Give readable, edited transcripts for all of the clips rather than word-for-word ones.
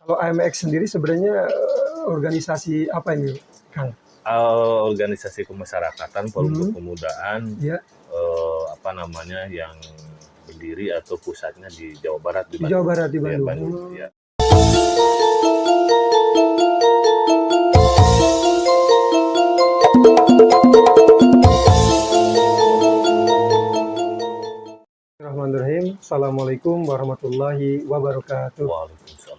Kalau AMX sendiri sebenarnya organisasi apa ini, Kang? Organisasi kemasyarakatan, forum kepemudaan, Ya, apa namanya, yang berdiri atau pusatnya di Jawa Barat, di Jawa Barat, di Ya, Bandung. Bandung. Ya. Bismillahirrahmanirrahim. Assalamualaikum warahmatullahi wabarakatuh. Waalaikumsalam.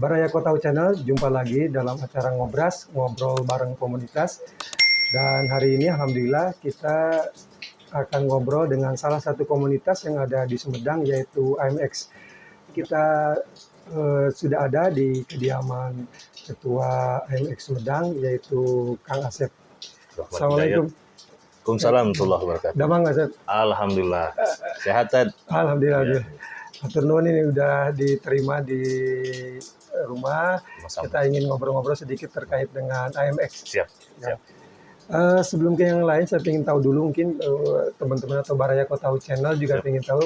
Baraya Kotau Channel, jumpa lagi dalam acara Ngobras, ngobrol bareng komunitas. Dan hari ini alhamdulillah kita akan ngobrol dengan salah satu komunitas yang ada di Sumedang, yaitu AMX. Kita sudah ada di kediaman Ketua AMX Sumedang, yaitu Kang Asep. Assalamualaikum. Waalaikumsalam warahmatullahi wabarakatuh. Damang Asep. Alhamdulillah. Sehat. Alhamdulillah. Ya. Atur nuhun, ini udah diterima di rumah. Sama-sama. Kita ingin ngobrol-ngobrol sedikit terkait dengan AMX. Siap. Sebelum ke yang lain, saya ingin tahu dulu, mungkin teman-teman atau Baraya Kotau Channel juga ingin tahu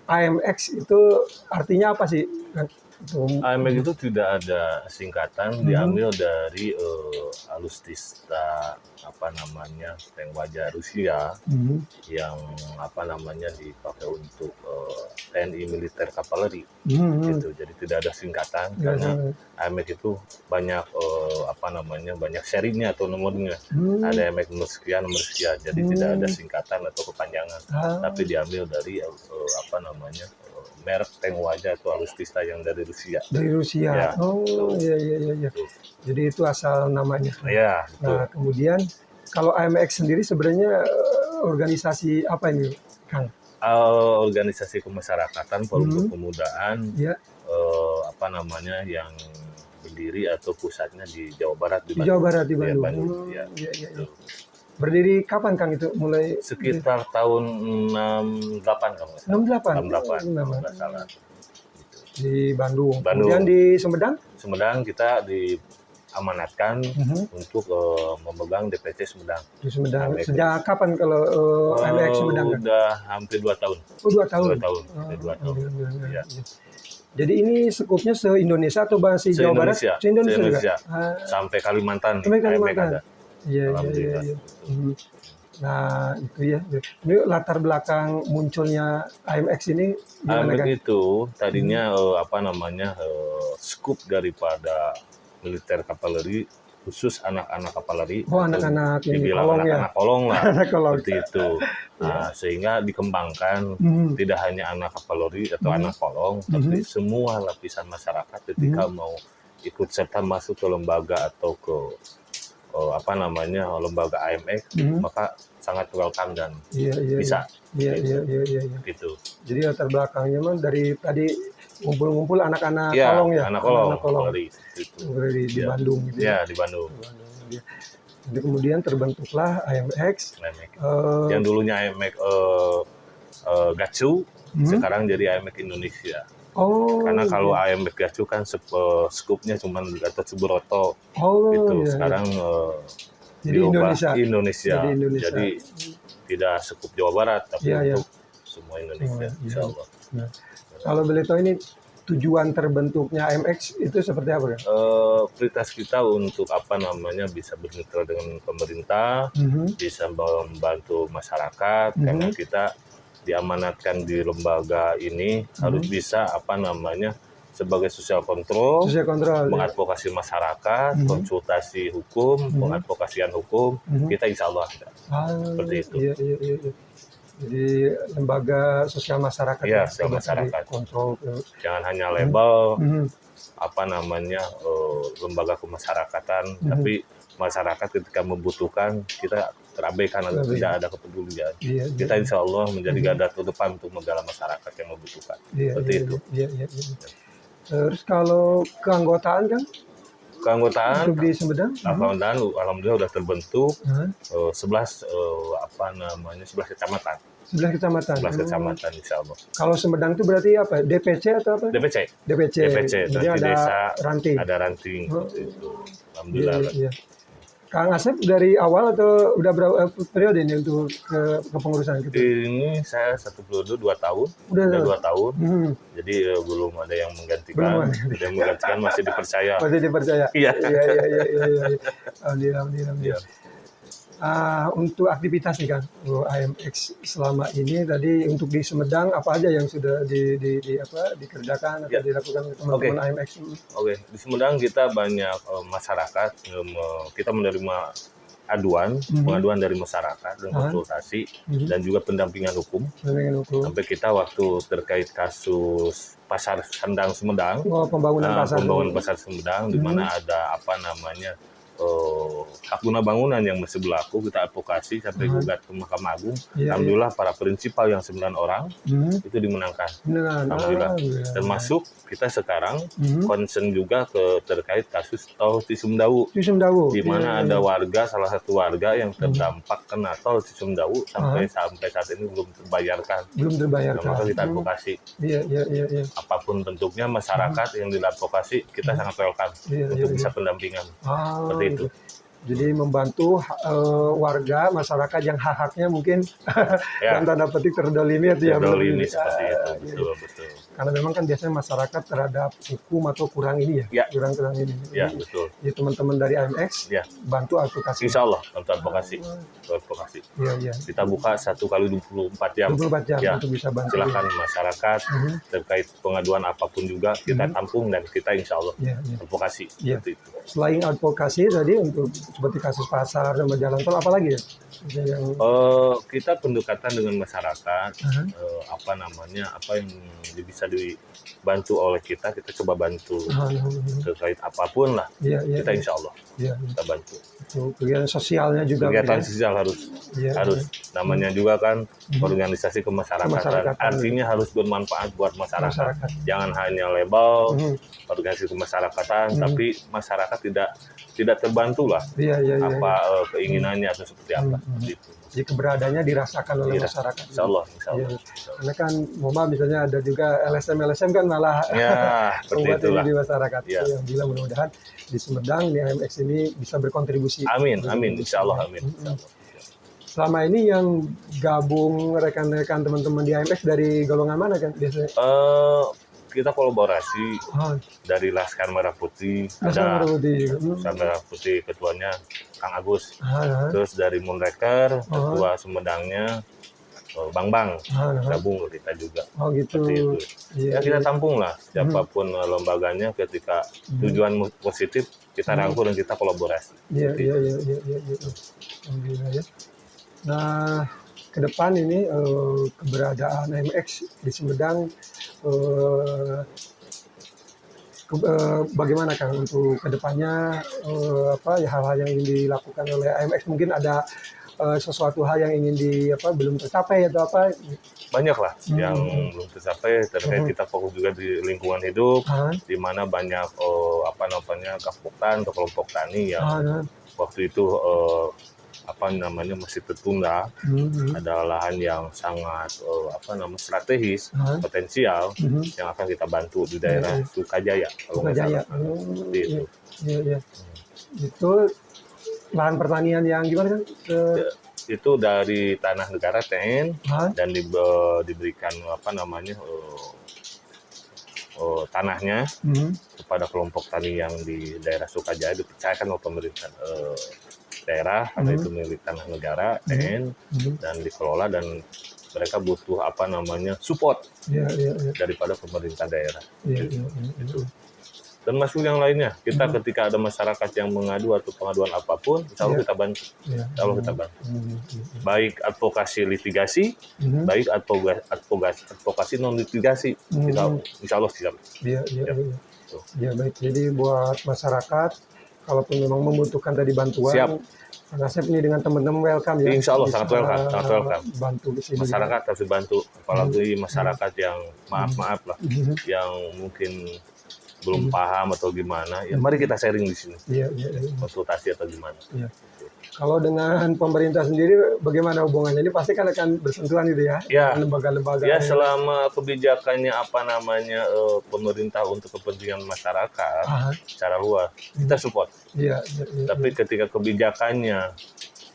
AMX itu artinya apa sih? AMX itu tidak ada singkatan, diambil dari alustista wajah Rusia yang dipakai untuk TNI militer kavaleri. Gitu. Jadi tidak ada singkatan karena AMX itu banyak banyak serinya atau nomornya. Ada AMX nomor sekian. Jadi tidak ada singkatan atau kepanjangan, tapi diambil dari merek tank wajah atau alustista yang dari Rusia. Dari Rusia. Ya, iya. Jadi itu asal namanya. Ya, nah, kemudian kalau AMX sendiri sebenarnya organisasi apa ini, Kang? Organisasi kemasyarakatan, forum kepemudaan, ya. Yang berdiri atau pusatnya di Jawa Barat, di Jawa Barat, di Bandung. Ya, Bandung. Ya. Berdiri kapan, Kang, itu mulai? Sekitar tahun 68, kalau nggak salah. 68. Nggak salah. Di Bandung. Kemudian di Sumedang? Sumedang kita diamanatkan untuk memegang DPC Sumedang. Di Sumedang. Sejak kapan kalau AMX Sumedang? Udah hampir 2 tahun. Oh, 2 tahun? 2 tahun. Ya. Jadi ini skupnya se-Indonesia atau bahasa Jawa Barat? Se-Indonesia. Sampai Kalimantan. Sampai Kalimantan. Iya. Nah, itu ya. Ini latar belakang munculnya AMX ini gimana, AMX kan? itu tadinya skup daripada militer kavaleri, khusus anak-anak kavaleri. Oh, anak-anak ini anak-anak kolong lah. Anak kolong. Seperti itu. Nah, sehingga dikembangkan tidak hanya anak kavaleri atau anak kolong, tapi semua lapisan masyarakat ketika mau ikut serta masuk ke lembaga atau ke lembaga AMX, maka sangat welcome dan bisa. Iya. Gitu. Jadi latar belakangnya mah dari tadi ngumpul-ngumpul anak-anak kolong ya. Anak kolong. Di Bandung. Gitu. Ya, di Bandung. Jadi kemudian terbentuklah AMX. Yang dulunya AMX Gatsu, sekarang jadi AMX Indonesia. Karena kalau AMX Gatsu kan skupnya cuma Gatot Subroto. Sekarang jadi Indonesia. Jadi tidak skup Jawa Barat, tapi untuk semua Indonesia. Insya Allah. Nah, kalau boleh tahu ini tujuan terbentuknya AMX itu seperti apa, kan? Prioritas kita untuk bisa bermitra dengan pemerintah, bisa membantu masyarakat, karena kita diamanatkan di lembaga ini harus bisa sebagai social control, mengadvokasi masyarakat, konsultasi hukum, pengadvokasian hukum, kita insya Allah ada. Seperti itu. Iya. Jadi lembaga sosial masyarakat. Iya, sosial masyarakat. Kontrol. Jangan hanya label lembaga kemasyarakatan, tapi masyarakat ketika membutuhkan kita terabaikan atau tidak ada kepedulian. Kita insya Allah menjadi garda terdepan untuk membela masyarakat yang membutuhkan. Seperti itu. Iya. Terus kalau keanggotaan, kan? Keanggotaan di Sumedang? Alhamdulillah sudah terbentuk 11 kecamatan. 11 kecamatan. 11 kecamatan, insya Allah. Kalau Sumedang itu berarti apa? DPC atau apa? DPC. Jadi ada desa, ranting. Ada ranting. Alhamdulillah. Iya. Kang Asep dari awal atau udah berapa periode ini untuk kepengurusan gitu? Ini saya 1 periode 2 tahun, Udah udah tahu. 2 tahun. Hmm, Jadi belum ada yang belum menggantikan, ada. ada yang menggantikan masih dipercaya. Masih dipercaya. Iya. Iya, iya, iya, iya, iya. Alhamdulillah, alhamdulillah, Iya. alhamdulillah. Untuk aktivitas nih kan, AMX selama ini tadi untuk di Sumedang apa aja yang sudah dikerjakan atau Ya. dilakukan oleh teman-teman AMX? Oke, di Sumedang kita banyak masyarakat, kita menerima pengaduan dari masyarakat dan konsultasi dan juga pendampingan hukum. Dengan hukum. Sampai kita waktu terkait kasus Pasar Sandang Sumedang, Pembangunan pasar. pembangunan Pasar Sumedang, di mana ada hak guna bangunan yang masih berlaku, kita advokasi sampai gugat ke Mahkamah Agung. Iya, Alhamdulillah para prinsipal yang 9 orang itu dimenangkan. Alhamdulillah. Termasuk kita sekarang concern juga terkait kasus tol Cisumdawu, di mana ada warga, salah satu warga yang terdampak kena tol Cisumdawu sampai saat ini belum terbayarkan. Maka kita advokasi. Iya. Apapun bentuknya masyarakat yang diadvokasi kita sangat welcome untuk bisa pendampingan. Seperti itu. Jadi membantu warga masyarakat yang hak-haknya mungkin dalam tanda petik terdolimi itu ya. Terdolimi seperti itu, betul. Karena memang kan biasanya masyarakat terhadap hukum atau kurang ini ya, kurang ini. Ya, betul. Jadi teman-teman dari AMX bantu advokasi. Insya Allah bantu advokasi. Iya. Kita buka 1x24 jam. 24 jam untuk bisa bantu. Silakan masyarakat terkait pengaduan apapun juga kita tampung dan kita insya Allah advokasi. Seperti itu. Selain advokasi tadi untuk seperti kasus pasar dan jalan tol, apa lagi ya? Kita pendekatan dengan masyarakat, apa yang bisa dibantu oleh kita coba bantu terkait apapun lah. Kita insya Allah kita bantu. Kegiatan sosialnya juga. Kegiatan sosial harus namanya juga kan organisasi kemasyarakatan. Artinya harus bermanfaat buat masyarakat. Jangan hanya label organisasi kemasyarakatan, tapi masyarakat tidak terbantu lah keinginannya atau seperti apa. Jadi keberadaannya dirasakan oleh masyarakat. Insya Allah. Karena kan misalnya ada juga LSM kan malah membuat ini di masyarakat. Yang bilang mudah-mudahan di Sumedang di AMX ini bisa berkontribusi. Amin. Insya Allah. Amin. Selama ini yang gabung rekan-rekan teman-teman di AMX dari golongan mana kan biasanya? Kita kolaborasi dari Laskar Merah Putih, ada Laskar Merah Putih ketuanya Kang Agus, terus dari Munreker ketua Sumedangnya Bang gabung ke kita juga. Seperti itu. Kita tampung lah siapapun lembaganya ketika tujuan positif kita rangkul dan kita kolaborasi. Iya. Alhamdulillah ya. Nah, ke depan ini keberadaan AMX di Sumedang bagaimana Kang untuk kedepannya hal-hal yang ingin dilakukan oleh AMX, mungkin ada sesuatu hal yang ingin belum tercapai atau apa? Banyak lah yang belum tercapai terkait kita fokus juga di lingkungan hidup, di mana banyak kapoktan atau kelompok tani yang waktu itu masih tertunda. Ada lahan yang sangat strategis, potensial yang akan kita bantu di daerah Sukajaya. Seperti itu. Iya. Itu lahan pertanian yang gimana kan? Itu dari tanah negara TN dan diberikan tanahnya kepada kelompok tani yang di daerah Sukajaya, dipercayakan oleh pemerintah daerah karena itu milik tanah negara TN dan dikelola, dan mereka butuh support daripada pemerintah daerah. Itu. Dan masuk yang lainnya, kita ketika ada masyarakat yang mengadu atau pengaduan apapun, insya Allah kita bantu. Insya Allah kita bantu. Baik advokasi litigasi, baik advokasi non litigasi, insya Allah siap. Iya, baik. Jadi buat masyarakat, kalaupun memang membutuhkan tadi bantuan, Kang Asep ini dengan teman-teman welcome ya. Insya Allah sangat welcome. Bantu di sini. Masyarakat harus dibantu, apalagi masyarakat yang maaf lah, yang mungkin belum paham atau gimana, ya mari kita sharing di sini, Iya, iya, iya. konsultasi atau gimana. Iya. Kalau dengan pemerintah sendiri bagaimana hubungannya? Ini pasti kan akan bersentuhan gitu ya, Ya. dengan lembaga-lembaga. Ya selama kebijakannya apa namanya pemerintah untuk kepentingan masyarakat Aha. secara luas, kita support. Iya, iya, iya. Tapi ketika kebijakannya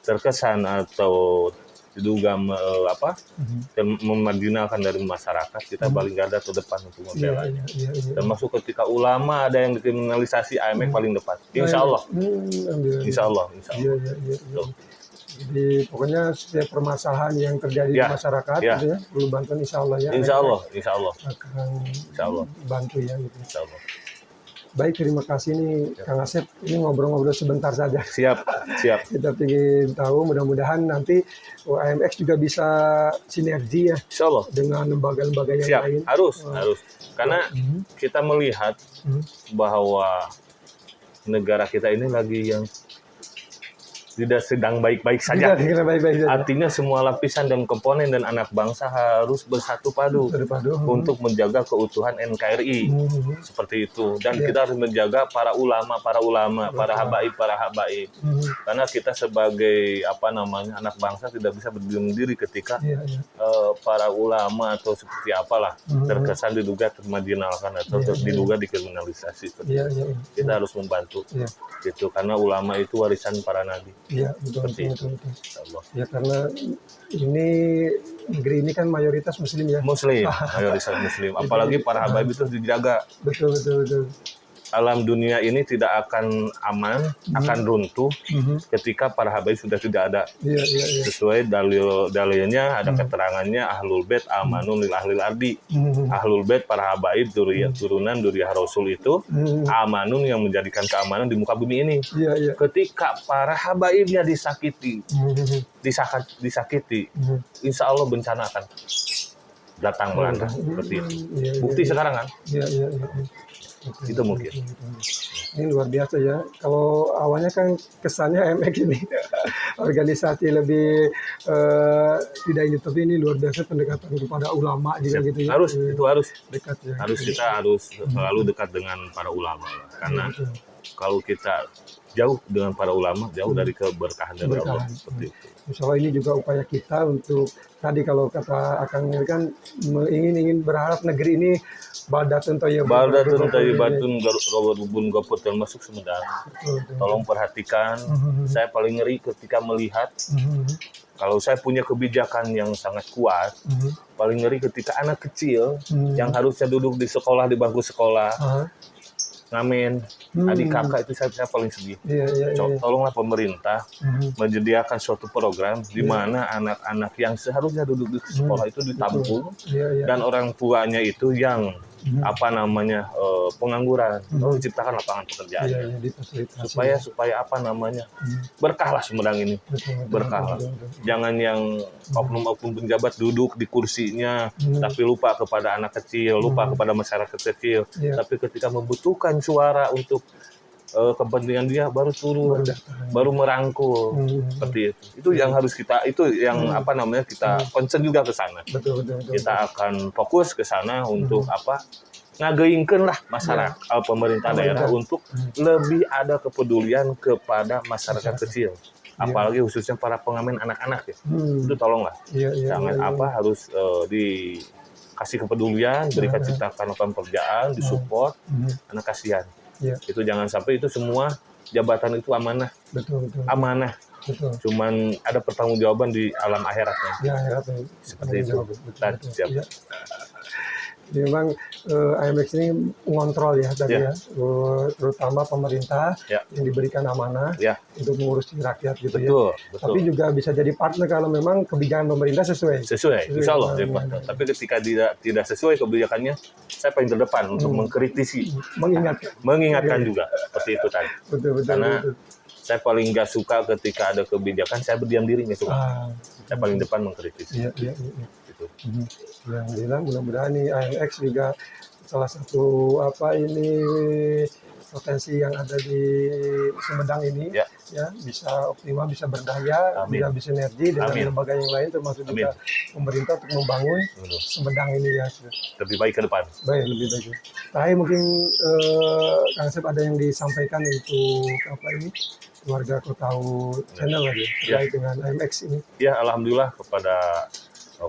terkesan atau diduga memarginalkan dari masyarakat, kita paling garda terdepan untuk Iya, membela. iya, iya, iya. Termasuk ketika ulama ada yang dikriminalisasi, AMX paling depan. Insya Allah, Alhamdulillah. insya Allah, insya Allah. Iya, iya, iya, iya. Jadi pokoknya setiap permasalahan yang terjadi Ya, di masyarakat, ya. gitu ya, perlu bantuan insya Allah ya. Insya Allah, insya Allah, Akan insya Allah, bantu ya. Gitu. insya Allah. Baik, terima kasih nih Kang Asep. Ini ngobrol-ngobrol sebentar saja. Siap, siap. Kita ingin tahu, mudah-mudahan nanti AMX juga bisa sinergi ya Insya Allah. dengan lembaga-lembaga yang Siap, lain. harus. Karena kita melihat bahwa negara kita ini lagi yang tidak sedang baik-baik saja. Tidak baik-baik saja. Artinya semua lapisan dan komponen dan anak bangsa harus bersatu padu untuk menjaga keutuhan NKRI. Seperti itu. Dan kita harus menjaga para ulama, para habaib. Karena kita sebagai anak bangsa tidak bisa berdiam diri ketika para ulama atau seperti apalah terkesan diduga termarginalkan atau diduga dikriminalisasi. Kita harus membantu. Gitu. Karena ulama itu warisan para nabi. Iya, betul. Ya karena ini negeri ini kan mayoritas muslim ya. Muslim, mayoritas muslim. Apalagi para habaib itu dijaga. Betul. Alam dunia ini tidak akan aman, akan runtuh ketika para habaib sudah tidak ada. Iya. Sesuai dalilnya ada keterangannya ahlul bait amanun lil ahlil ardi. Ahlul bait para habaib turunan duriyah Rasul itu amanun yang menjadikan keamanan di muka bumi ini. Iya. Ketika para habaibnya disakiti, insya Allah bencana akan datang melanda seperti itu. Bukti sekarang kan? Iya. Itu mungkin. Ini luar biasa ya. Kalau awalnya kan kesannya AMX ini organisasi lebih tidak ini, tapi ini luar biasa pendekatan kepada ulama juga gitu ya. Harus dekat ya. Kita harus selalu dekat dengan para ulama. Karena kalau kita jauh dengan para ulama, jauh dari keberkahan dari Allah seperti itu. Insya Allah ini juga upaya kita untuk tadi kalau kata Akang ini kan ingin berharap negeri ini baldatun thayyibatun ghafurun ghafur termasuk Sumedang. Tolong perhatikan, saya paling ngeri ketika melihat kalau saya punya kebijakan yang sangat kuat, paling ngeri ketika anak kecil yang harusnya duduk di sekolah, di bangku sekolah, ngamen, adik kakak itu saya paling sedih. Tolonglah pemerintah menyediakan suatu program di mana anak-anak yang seharusnya duduk di sekolah itu ditampung dan orang tuanya itu yang pengangguran, lalu diciptakan lapangan pekerjaan supaya berkahlah Sumedang ini, berkahlah. Jangan yang oknum-oknum penjabat duduk di kursinya tapi lupa kepada anak kecil, lupa kepada masyarakat kecil, tapi ketika membutuhkan suara untuk kepentingan dia baru turun, baru merangkul seperti itu. Itu yang harus kita, kita concern juga ke sana. Kita akan fokus ke sana untuk ngageuingkeun lah masyarakat, pemerintah daerah untuk lebih ada kepedulian kepada masyarakat kecil. Apalagi khususnya para pengamen anak-anak ya. Itu tolonglah. Jangan harus dikasih kepedulian, berikan ciptakan lapangan pekerjaan, disupport, karena kasihan. Itu jangan sampai itu semua jabatan itu amanah. Amanah. Cuman ada pertanggungjawaban di alam akhiratnya. Seperti itu. Siap. Memang AMX ini mengontrol ya tadi ya, terutama pemerintah yang diberikan amanah untuk mengurusi rakyat gitu betul. Tapi juga bisa jadi partner kalau memang kebijakan pemerintah sesuai. Insya Allah. Tapi ketika tidak sesuai kebijakannya, saya paling terdepan untuk mengkritisi, mengingatkan juga seperti itu tadi. Betul. Karena saya paling nggak suka ketika ada kebijakan saya berdiam diri, nggak suka. Saya paling depan mengkritisi. Yang bilang mudah-mudahan nih AMX juga salah satu potensi yang ada di Sumedang ini Ya. ya bisa optimal, bisa berdaya, Amin. bisa bersinergi dengan Amin. lembaga yang lain termasuk Amin. juga pemerintah untuk membangun Betul. Sumedang ini ya. Lebih baik ke depan. Baik, lebih baik. Terakhir mungkin Kang Asep ada yang disampaikan untuk keluarga Kotau Channel lagi terkait dengan IMX ini. Ya, alhamdulillah kepada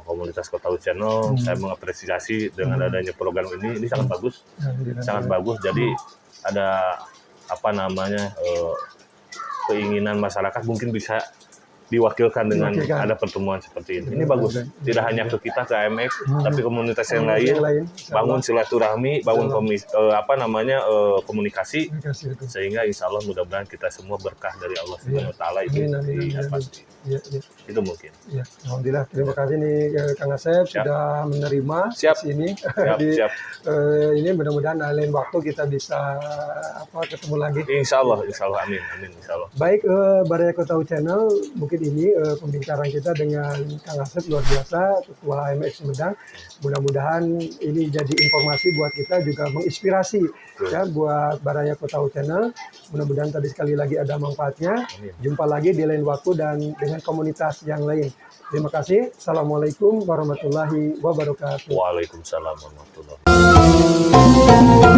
komunitas Kotau Channel, saya mengapresiasi dengan adanya program ini sangat bagus, sangat bagus. Jadi ada keinginan masyarakat mungkin bisa diwakilkan dengan ada pertemuan seperti ini. Ini bagus. Tidak hanya ke kita ke AMX, tapi komunitas yang lain bangun silaturahmi, bangun komunikasi, sehingga insya Allah mudah-mudahan kita semua berkah dari Allah Subhanahu Wa Taala itu pasti. Itu mungkin. Ya, alhamdulillah. Terima kasih nih Kang Asep sudah menerima di sini. Siap. Ini mudah-mudahan lain waktu kita bisa ketemu lagi. Insya Allah, amin, insya Allah. Baik, Baraya Kotau Channel, mungkin ini pembicaraan kita dengan Kang Asep luar biasa, Ketua IMX Sumedang. Mudah-mudahan ini jadi informasi buat kita, juga menginspirasi ya buat Baraya Kotau Channel. Mudah-mudahan tadi sekali lagi ada manfaatnya. Jumpa lagi di lain waktu dan dengan komunitas yang lain. Terima kasih. Assalamualaikum warahmatullahi wabarakatuh. Waalaikumsalam warahmatullahi wabarakatuh.